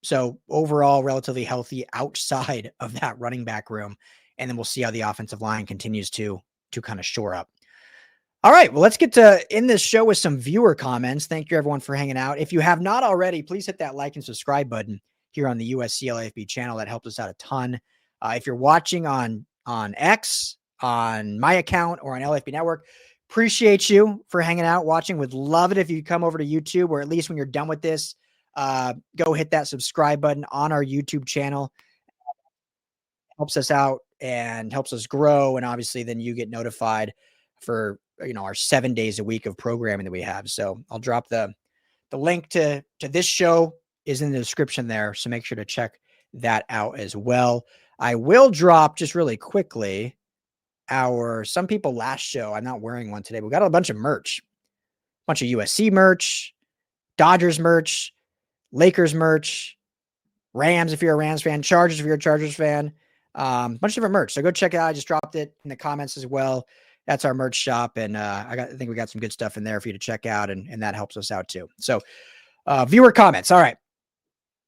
so overall, relatively healthy outside of that running back room. And then we'll see how the offensive line continues to kind of shore up. All right, well, let's get to end this show with some viewer comments. Thank you, everyone, for hanging out. If you have not already, please hit that like and subscribe button here on the USC LAFB channel. That helps us out a ton. If you're watching on X, on my account or on LAFB Network. Appreciate you for hanging out, watching. Would love it if you come over to YouTube, or at least when you're done with this, go hit that subscribe button on our YouTube channel. Helps us out and helps us grow. And obviously then you get notified for, our 7 days a week of programming that we have. So I'll drop the link to this show is in the description there. So make sure to check that out as well. I will drop just really quickly some people last show. I'm not wearing one today. We got a bunch of merch, bunch of USC merch, Dodgers merch, Lakers merch, Rams if you're a Rams fan, Chargers if you're a Chargers fan, bunch of different merch. So go check it out. I just dropped it in the comments as well. That's our merch shop. And I think we got some good stuff in there for you to check out, and that helps us out too. So viewer comments. All right.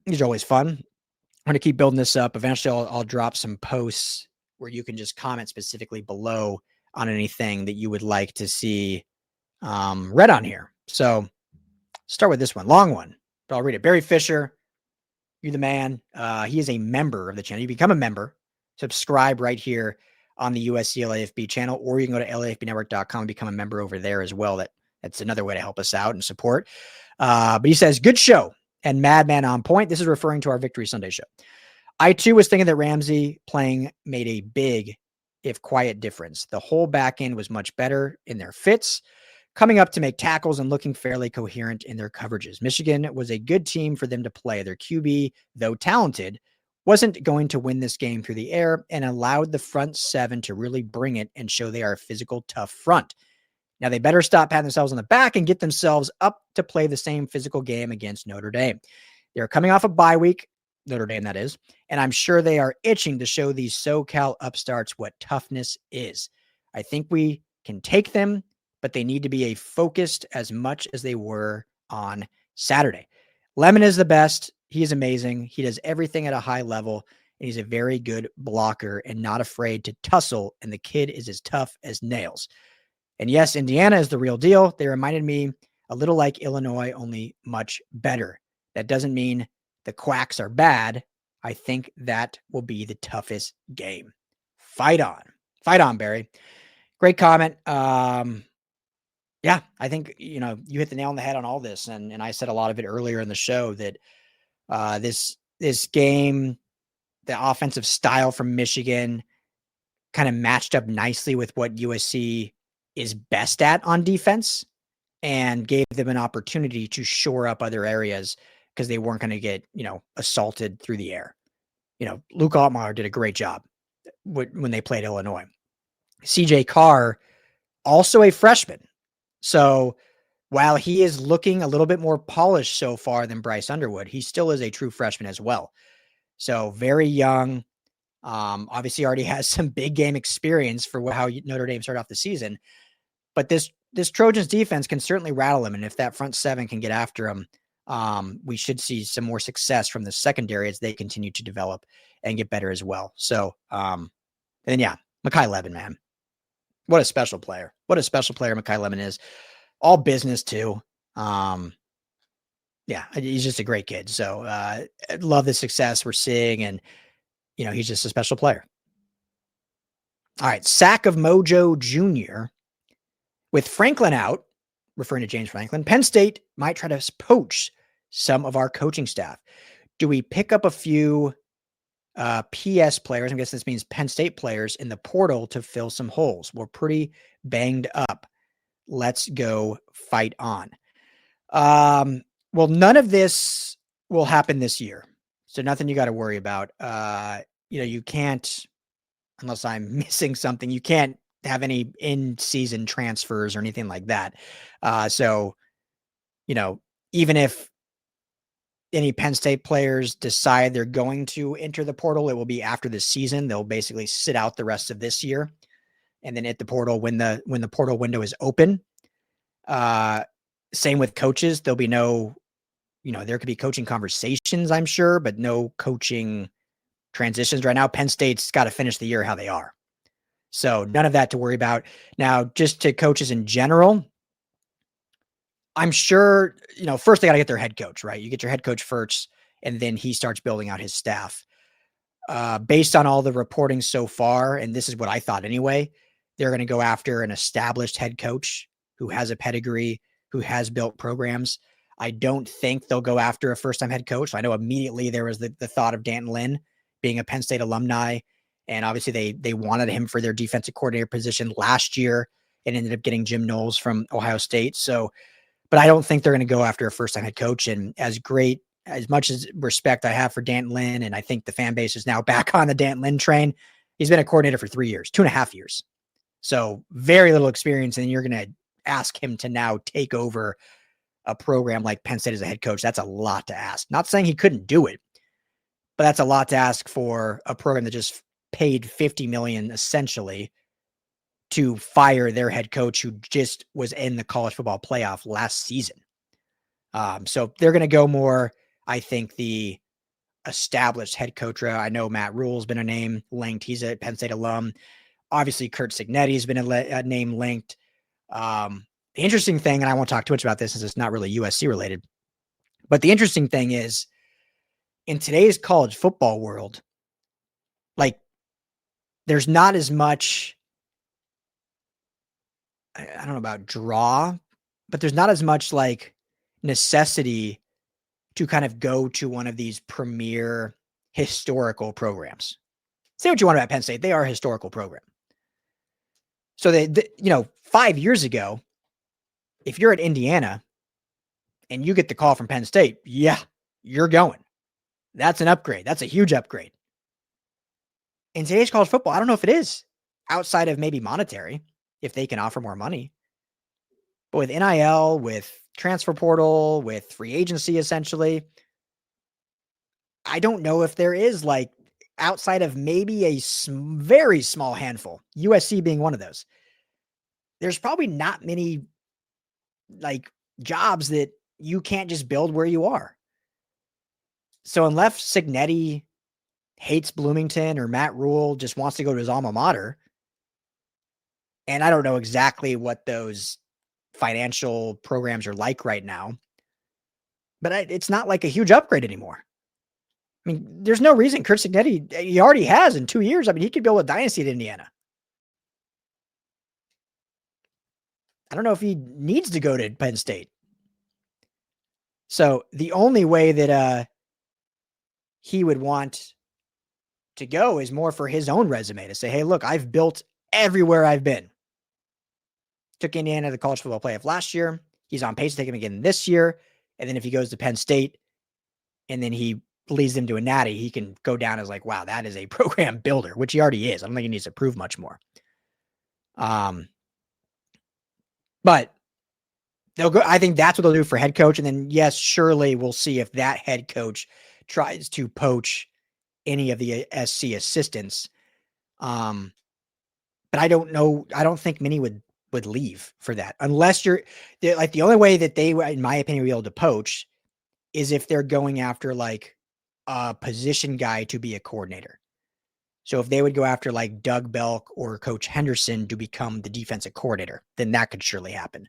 These are always fun. I'm going to keep building this up. Eventually I'll drop some posts where you can just comment specifically below on anything that you would like to see read on here. So start with this one, long one, but I'll read it. Barry Fisher, you're the man. He is a member of the channel. You become a member, subscribe right here on the USC LAFB channel, or you can go to LAFBnetwork.com and become a member over there as well. That's another way to help us out and support. But he says, good show and Madman on point. This is referring to our Victory Sunday show. I too was thinking that Ramsey playing made a big, if quiet, difference. The whole back end was much better in their fits, coming up to make tackles and looking fairly coherent in their coverages. Michigan was a good team for them to play. Their QB, though talented, wasn't going to win this game through the air and allowed the front seven to really bring it and show they are a physical, tough front. Now they better stop patting themselves on the back and get themselves up to play the same physical game against Notre Dame. They're coming off a bye week, Notre Dame that is, and I'm sure they are itching to show these SoCal upstarts what toughness is. I think we can take them, but they need to be focused as much as they were on Saturday. Lemon is the best. He is amazing. He does everything at a high level, and he's a very good blocker and not afraid to tussle, and the kid is as tough as nails. And yes, Indiana is the real deal. They reminded me a little like Illinois, only much better. That doesn't mean the Quacks are bad. I think that will be the toughest game. Fight on. Fight on, Barry. Great comment. Yeah, I think, you hit the nail on the head on all this. And I said a lot of it earlier in the show that this game, the offensive style from Michigan kind of matched up nicely with what USC is best at on defense and gave them an opportunity to shore up other areas because they weren't going to get, assaulted through the air. Luke Altmaier did a great job when they played Illinois. CJ Carr, also a freshman. So while he is looking a little bit more polished so far than Bryce Underwood, he still is a true freshman as well. So very young, obviously already has some big game experience for how Notre Dame started off the season. But this Trojans defense can certainly rattle him. And if that front seven can get after him, we should see some more success from the secondary as they continue to develop and get better as well. So, Mekhi Levin, man, what a special player. What a special player Mekhi Levin is. All business too. He's just a great kid. So, I love the success we're seeing, and, he's just a special player. All right. Sack of Mojo Jr. With Franklin out, referring to James Franklin, Penn State might try to poach some of our coaching staff. Do we pick up a few PS players? I guess this means Penn State players in the portal to fill some holes. We're pretty banged up. Let's go fight on. Well, none of this will happen this year. So nothing you got to worry about. You can't, unless I'm missing something, you can't have any in-season transfers or anything like that. Even if any Penn State players decide they're going to enter the portal, it will be after the season. They'll basically sit out the rest of this year and then hit the portal when the portal window is open. Same with coaches. There'll be no, there could be coaching conversations, I'm sure, but no coaching transitions right now. Penn State's got to finish the year how they are. So none of that to worry about. Now, just to coaches in general, I'm sure, first they got to get their head coach, right? You get your head coach first, and then he starts building out his staff. based on all the reporting so far, and this is what I thought anyway, they're going to go after an established head coach who has a pedigree, who has built programs. I don't think they'll go after a first-time head coach. I know immediately there was the thought of Danton Lynn being a Penn State alumni, and obviously they wanted him for their defensive coordinator position last year and ended up getting Jim Knowles from Ohio State. So, but I don't think they're going to go after a first-time head coach. And as much as respect I have for Danton Lynn, and I think the fan base is now back on the Danton Lynn train, he's been a coordinator for 3 years, 2.5 years. So very little experience, and you're going to ask him to now take over a program like Penn State as a head coach. That's a lot to ask. Not saying he couldn't do it, but that's a lot to ask for a program that just paid $50 million essentially to fire their head coach who just was in the college football playoff last season. So they're going to go more, I think, the established head coach. I know Matt Rule's been a name linked. He's a Penn State alum. Obviously, Curt Cignetti's been a name linked. The interesting thing, and I won't talk too much about this since it's not really USC related, but the interesting thing is in today's college football world, like there's not as much, I don't know about draw, but there's not as much like necessity to kind of go to one of these premier historical programs. Say what you want about Penn State. They are a historical program. So they 5 years ago, if you're at Indiana and you get the call from Penn State, yeah, you're going. That's an upgrade. That's a huge upgrade. In today's college football, I don't know if it is, outside of maybe monetary, if they can offer more money. But with NIL, with transfer portal, with free agency, essentially, I don't know if there is, like, outside of maybe a very small handful, USC being one of those, there's probably not many like jobs that you can't just build where you are. So unless Cignetti hates Bloomington or Matt Rule just wants to go to his alma mater, and I don't know exactly what those financial programs are like right now, but it's not like a huge upgrade anymore. I mean, there's no reason Curt Cignetti, he already has in 2 years. I mean, he could build a dynasty at Indiana. I don't know if he needs to go to Penn State. So the only way that he would want to go is more for his own resume to say, hey, look, I've built everywhere I've been. Took Indiana to the college football playoff last year. He's on pace to take him again this year. And then if he goes to Penn State and then he leads them to a natty, he can go down as like, wow, that is a program builder, which he already is. I don't think he needs to prove much more. But they'll go. I think that's what they'll do for head coach. And then, yes, surely we'll see if that head coach tries to poach any of the SC assistants. But I don't know. I don't think many would leave for that unless you're like the only way that they, in my opinion, will be able to poach is if they're going after like a position guy to be a coordinator. So if they would go after like Doug Belk or Coach Henderson to become the defensive coordinator, then that could surely happen.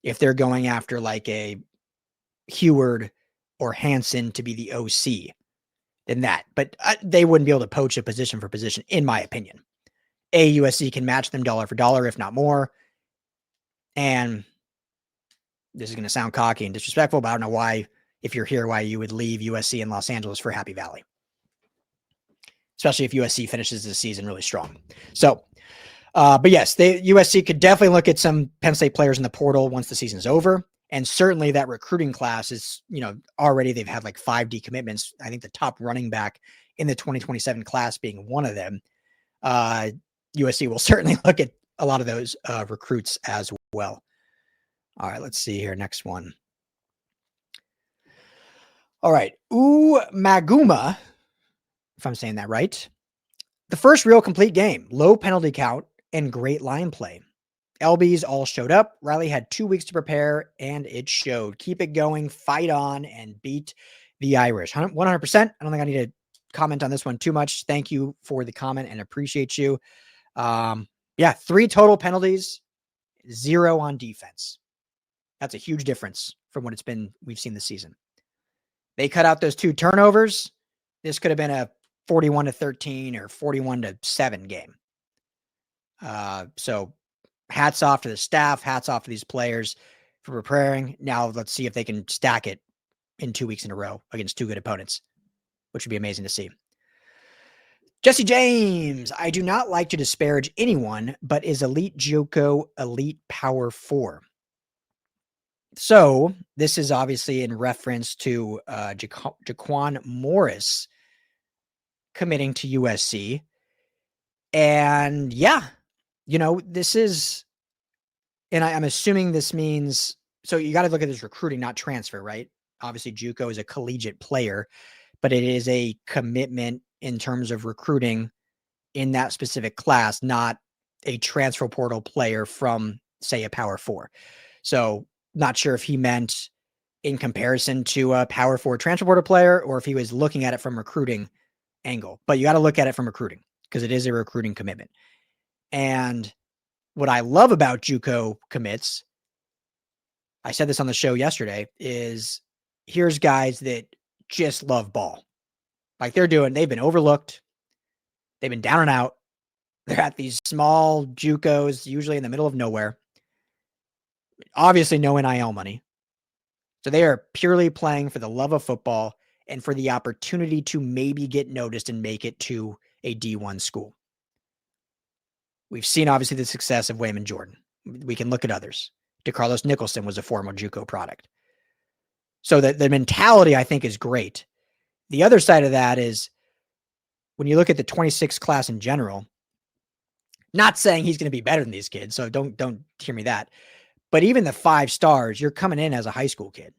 If they're going after like a Heward or Hansen to be the OC, then that. But they wouldn't be able to poach a position for position, in my opinion. USC can match them dollar for dollar, if not more. And this is going to sound cocky and disrespectful, but I don't know why, if you're here, why you would leave USC in Los Angeles for Happy Valley. Especially if USC finishes the season really strong. So, but yes, USC could definitely look at some Penn State players in the portal once the season's over. And certainly that recruiting class is, already they've had like 5 decommitments. I think the top running back in the 2027 class being one of them. USC will certainly look at a lot of those recruits as well. All right, let's see here. Next one. All right. Maguma, if I'm saying that right. The first real complete game, low penalty count, and great line play. LBs all showed up. Riley had 2 weeks to prepare, and it showed. Keep it going, fight on, and beat the Irish. 100%. I don't think I need to comment on this one too much. Thank you for the comment and appreciate you. 3 total penalties, 0 on defense. That's a huge difference from what we've seen this season. They cut out those 2 turnovers. This could have been a 41-13 or 41-7 game. So hats off to the staff, hats off to these players for preparing. Now let's see if they can stack it in 2 weeks in a row against two good opponents, which would be amazing to see. Jesse James, I do not like to disparage anyone, but is elite JUCO elite power 4? So this is obviously in reference to Jaquan Morris committing to USC. And yeah, this is, and I'm assuming this means, so you got to look at this recruiting, not transfer, right? Obviously JUCO is a collegiate player, but it is a commitment in terms of recruiting in that specific class, not a transfer portal player from, say, a power 4. So not sure if he meant in comparison to a power 4 transfer portal player or if he was looking at it from recruiting angle, but you got to look at it from recruiting because it is a recruiting commitment. And what I love about JUCO commits, I said this on the show yesterday, is here's guys that just love ball. Like they've been overlooked. They've been down and out. They're at these small JUCOs, usually in the middle of nowhere. Obviously no NIL money. So they are purely playing for the love of football and for the opportunity to maybe get noticed and make it to a D1 school. We've seen obviously the success of Wayman Jordan. We can look at others. DeCarlos Nicholson was a former JUCO product. So the mentality I think is great. The other side of that is when you look at the 26 class in general, not saying he's going to be better than these kids, so don't hear me that. But even the 5 stars, you're coming in as a high school kid.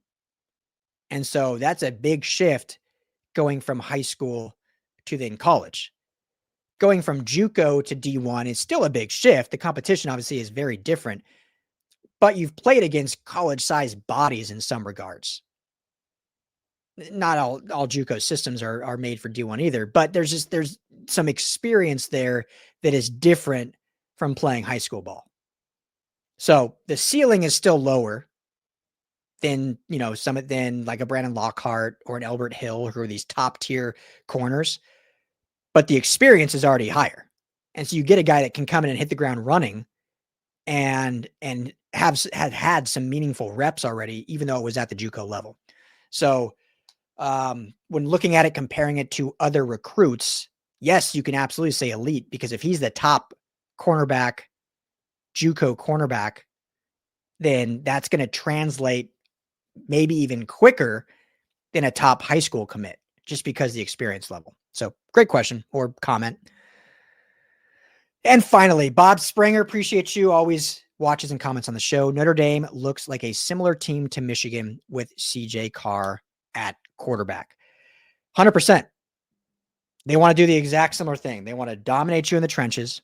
And so that's a big shift going from high school to then college. Going from JUCO to D1 is still a big shift. The competition obviously is very different, but you've played against college-sized bodies in some regards. Not all JUCO systems are made for D1 either, but there's some experience there that is different from playing high school ball. So the ceiling is still lower than, than like a Brandon Lockhart or an Albert Hill, who are these top tier corners, but the experience is already higher. And so you get a guy that can come in and hit the ground running and had some meaningful reps already, even though it was at the JUCO level. So when looking at it, comparing it to other recruits, yes, you can absolutely say elite, because if he's the top cornerback, JUCO cornerback, then that's going to translate maybe even quicker than a top high school commit, just because the experience level. So great question or comment. And finally, Bob Springer, appreciate you. Always watches and comments on the show. Notre Dame looks like a similar team to Michigan with CJ Carr at quarterback. 100%. They want to do the exact similar thing. They want to dominate you in the trenches.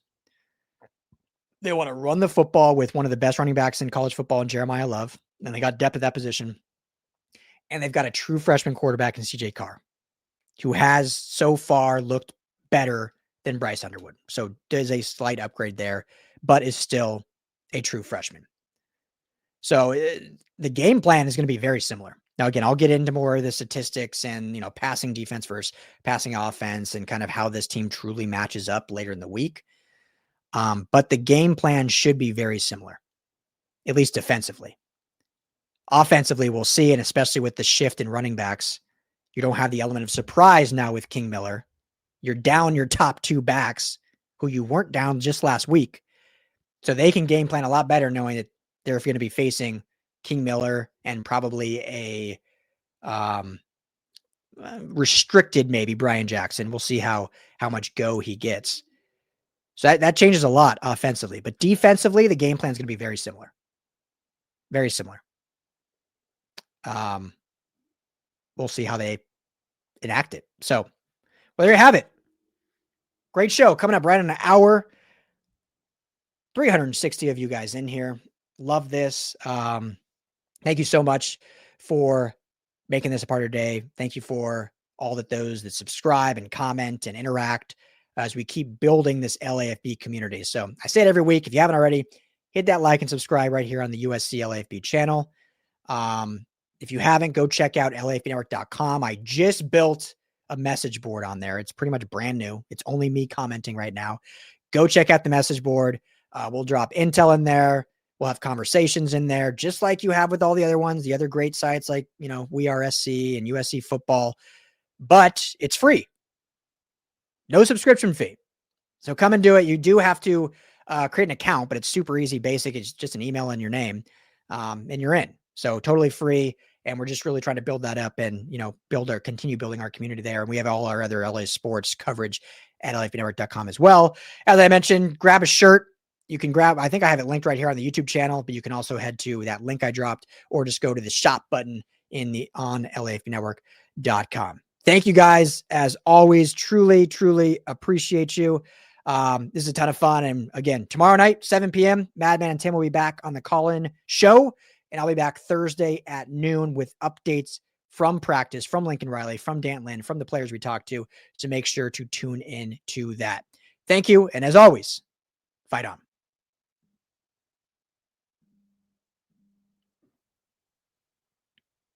They want to run the football with one of the best running backs in college football in Jeremiah Love. And they got depth at that position. And they've got a true freshman quarterback in CJ Carr, who has so far looked better than Bryce Underwood. So there's a slight upgrade there, but is still a true freshman. So the game plan is going to be very similar. Now, again, I'll get into more of the statistics and, passing defense versus passing offense and kind of how this team truly matches up later in the week. But the game plan should be very similar, at least defensively. Offensively, we'll see, and especially with the shift in running backs, you don't have the element of surprise now with King Miller. You're down your top 2 backs who you weren't down just last week. So they can game plan a lot better knowing that they're going to be facing King Miller and probably a restricted maybe Brian Jackson. We'll see how much go he gets. So that changes a lot offensively. But defensively, the game plan is going to be very similar. Very similar. We'll see how they enact it. So, well, there you have it. Great show coming up right in an hour. 360 of you guys in here. Love this. Thank you so much for making this a part of your day. Thank you for all those that subscribe and comment and interact as we keep building this LAFB community. So I say it every week. If you haven't already, hit that like and subscribe right here on the USC LAFB channel. If you haven't, go check out LAFBnetwork.com. I just built a message board on there. It's pretty much brand new. It's only me commenting right now. Go check out the message board. We'll drop intel in there. We'll have conversations in there, just like you have with all the other ones, the other great sites like, We Are SC and USC Football, but it's free. No subscription fee. So come and do it. You do have to create an account, but it's super easy, basic. It's just an email and your name, and you're in. So totally free. And we're just really trying to build that up and, continue building our community there. And we have all our other LA sports coverage at LAFBnetwork.com as well. As I mentioned, grab a shirt. You can grab, I think I have it linked right here on the YouTube channel, but you can also head to that link I dropped or just go to the shop button on LAFBnetwork.com. Thank you guys. As always, truly, truly appreciate you. This is a ton of fun. And again, tomorrow night, 7 p.m., Madman and Tim will be back on the call-in show. And I'll be back Thursday at noon with updates from practice, from Lincoln Riley, from Dantlin, from the players we talked to make sure to tune in to that. Thank you. And as always, fight on.